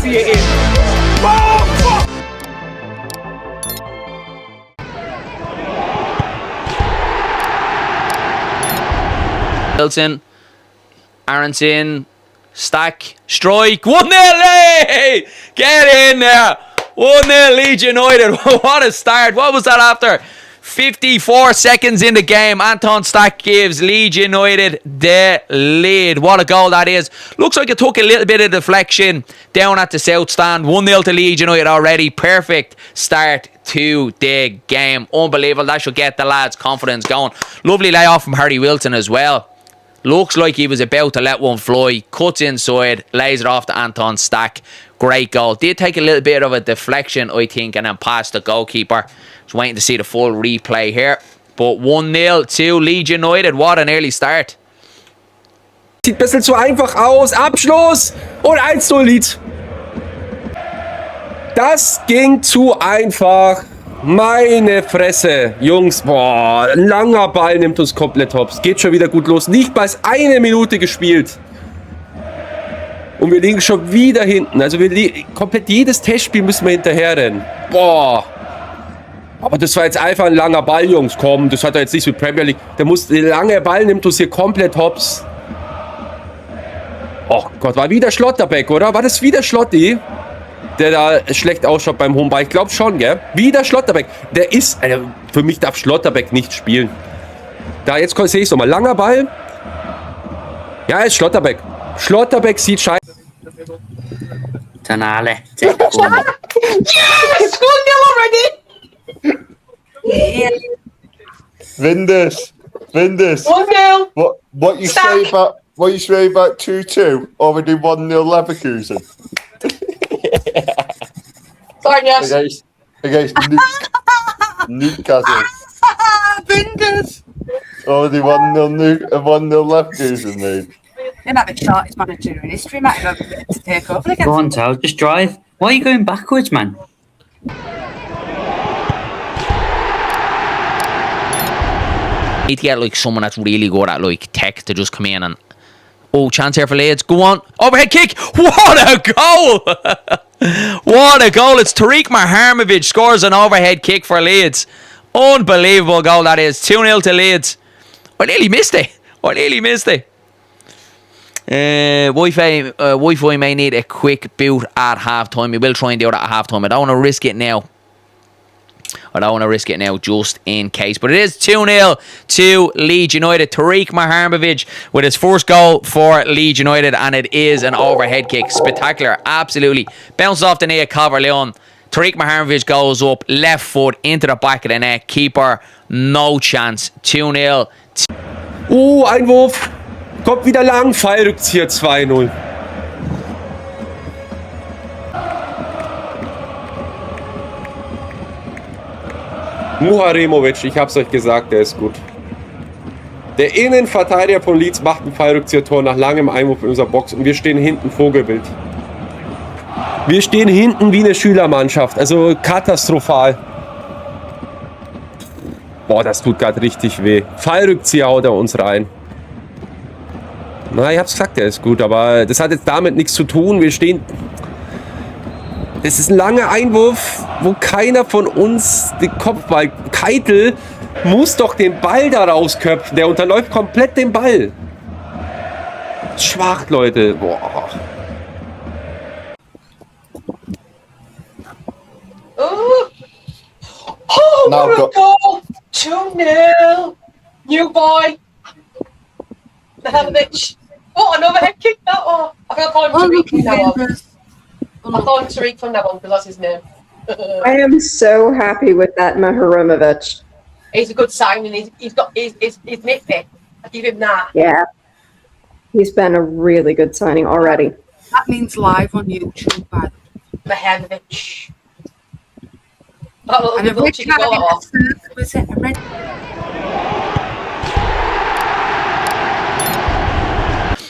see it in. Oh, fuck! Wilson, Aronson, Stack, strike, 1-0, hey! Get in there! 1-0 Leeds United. What a start. What was that after? 54 seconds in the game. Anton Stack gives Leeds United the lead. What a goal that is. Looks like it took a little bit of deflection down at the south stand. 1-0 to Leeds United already. Perfect start to the game. Unbelievable. That should get the lads' confidence going. Lovely layoff from Harry Wilson as well. Looks like he was about to let one fly. Cuts inside, lays it off to Anton Stack. Great goal. Did take a little bit of a deflection, I think, and then past the goalkeeper. Just waiting to see the full replay here. But 1-0 to Leeds United. What an early start. Sieht ein bisschen zu einfach aus. Abschluss und 1-0 Leeds. Das ging zu einfach. Meine Fresse, Jungs, boah, ein langer Ball nimmt uns komplett hops. Geht schon wieder gut los. Nicht mal eine Minute gespielt. Und wir liegen schon wieder hinten. Also komplett jedes Testspiel müssen wir hinterher rennen. Boah. Aber das war jetzt einfach ein langer Ball, Jungs. Komm, das hat er jetzt nicht mit Premier League. Der lange Ball nimmt uns hier komplett hops. Oh Gott, war wieder Schlotterbeck, oder? War das wieder Schlotti? Der da schlecht ausschaut beim hohen Ball. Ich glaube schon, gell? Wieder Schlotterbeck. Der ist... für mich darf Schlotterbeck nicht spielen. Da, jetzt sehe ich es nochmal. Langer Ball. Ja, ist Schlotterbeck. Schlotterbeck sieht scheiße. Tonale. Yes! 1-0 already! Yeah. Winders. 1-0. What you say about 2-2? Already 1-0 Leverkusen. Sorry, yes. Against Newcastle. Winders. Already 1-0 Leverkusen, mate. It might be the shortest manager in history, might have to take over again. Go on, Tal, just drive. Why are you going backwards, man? Need to get like someone that's really good at like tech to just come in and... Oh, chance here for Leeds. Go on. Overhead kick. What a goal. What a goal. It's Tariq Maharmovic scores an overhead kick for Leeds. Unbelievable goal that is. 2-0 to Leeds. I nearly missed it. Wi-Fi may need a quick boot at half-time. We will try and do that at half-time. I don't want to risk it now. Just in case. But it is 2-0 to Leeds United. Tariq Maharmovic with his first goal for Leeds United, and it is an overhead kick. Spectacular. Absolutely. Bounces off the knee of Calvert-Lewin. Tariq Maharmovic goes up, left foot into the back of the net. Keeper, no chance. 2-0. Einwurf. Kommt wieder lang. Fallrückzieher 2-0. Muharemovic, ich hab's euch gesagt, der ist gut. Der Innenverteidiger von Leeds macht ein Fallrückzieher-Tor nach langem Einwurf in unserer Box und wir stehen hinten Vogelwild. Wir stehen hinten wie eine Schülermannschaft, also katastrophal. Boah, das tut gerade richtig weh. Fallrückzieher haut er uns rein. Na, ich hab's gesagt, der ist gut, aber das hat jetzt damit nichts zu tun. Wir stehen... Es ist ein langer Einwurf, wo keiner von uns den Kopfball... Keitel muss doch den Ball da rausköpfen. Der unterläuft komplett den Ball. Schwach, Leute. Boah. Oh, what a goal! 2-0. New boy. Maharmovic. What an overhead kick that was. I think I'll call him Tariq from now on. I'll call him Tariq from now on because that's his name. I am so happy with that Maharimovic. He's a good signing. He's nifty. I give him that. Yeah. He's been a really good signing already. That means live on YouTube, by the way. Maharmovic. And a red card was it a red?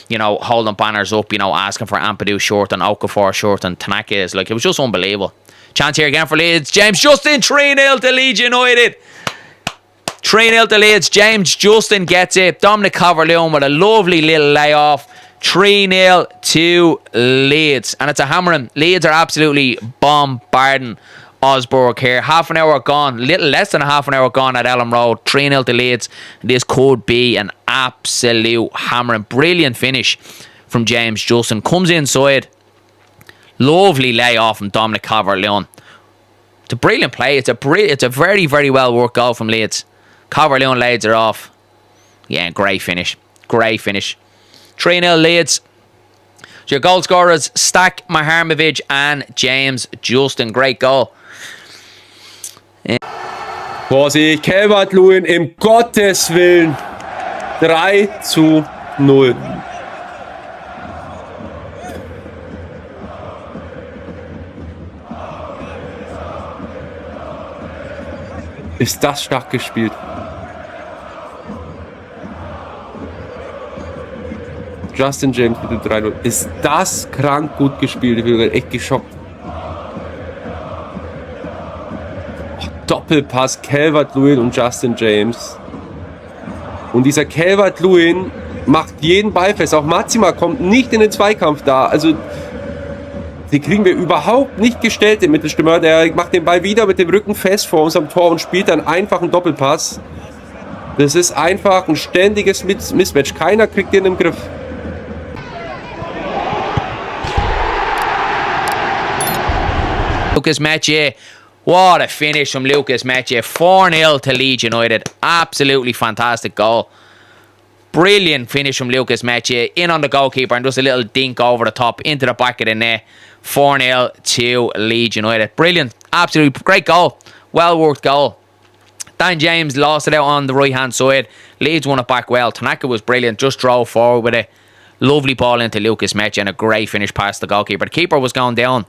You know, holding banners up, you know, asking for Ampadu short and Okafor short and Tanaka is like, it was just unbelievable. Chance here again for Leeds. James Justin, 3-0 to Leeds United. 3-0 to Leeds. James Justin gets it. Dominic Calvert-Lewin with a lovely little layoff. 3-0 to Leeds. And it's a hammering. Leeds are absolutely bombarding Augsburg here. Half an hour gone. Little less than a half an hour gone at Elland Road. 3-0 to Leeds. This could be an absolute hammering. Brilliant finish from James Justin. Comes inside. Lovely layoff from Dominic Calvert-Lewin. It's a brilliant play. It's a very, very well worked goal from Leeds. Calvert-Lewin lays it off. Yeah, great finish. Great finish. 3-0 Leeds. So your goal scorers, Stack, Maharmovic and James Justin. Great goal. Vorsicht, Calvert-Lewin, im Gottes Willen. 3-0. Ist das stark gespielt. Justin James mit dem 3-0. Ist das krank gut gespielt. Ich bin echt geschockt. Oh, Doppelpass Calvert-Lewin und Justin James. Und dieser Calvert-Lewin macht jeden Ball fest. Auch Mazima kommt nicht in den Zweikampf da. Also, die kriegen wir überhaupt nicht gestellt, den Mittelstürmer. Der macht den Ball wieder mit dem Rücken fest vor unserem Tor und spielt dann einfach einen Doppelpass. Das ist einfach ein ständiges Mismatch. Keiner kriegt den im Griff. Lucas Metje. What a finish from Lucas Metje. 4-0 to Leeds United. Absolutely fantastic goal. Brilliant finish from Lucas Metje. In on the goalkeeper and just a little dink over the top into the back of the net. 4-0 to Leeds United. Brilliant. Absolutely great goal. Well worked goal. Dan James lost it out on the right hand side. Leeds won it back well. Tanaka was brilliant. Just drove forward with a lovely ball into Lucas Metje and a great finish past the goalkeeper. The keeper was going down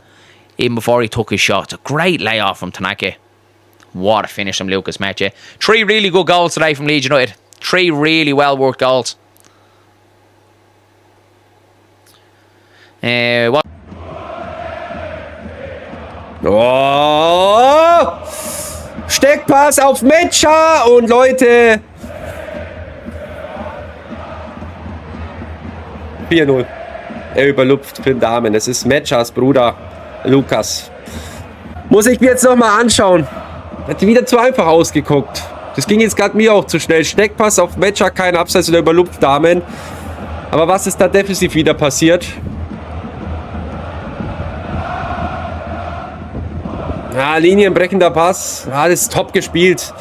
even before he took his shot. It's a great layoff from Tanaka. What a finish from Lucas Metje. 3 really good goals today from Leeds United. 3 really well worked goals. What? Oh! Steckpass auf Metscher und Leute. 4-0. Er überlupft für den Damen. Es ist Metschers Bruder Lukas. Muss ich mir jetzt nochmal anschauen. Hat wieder zu einfach ausgeguckt. Das ging jetzt gerade mir auch zu schnell. Steckpass auf Metscher, kein Abseits oder überlupft Damen. Aber was ist da defensiv wieder passiert? Ja, linienbrechender Pass. Ja, das ist top gespielt.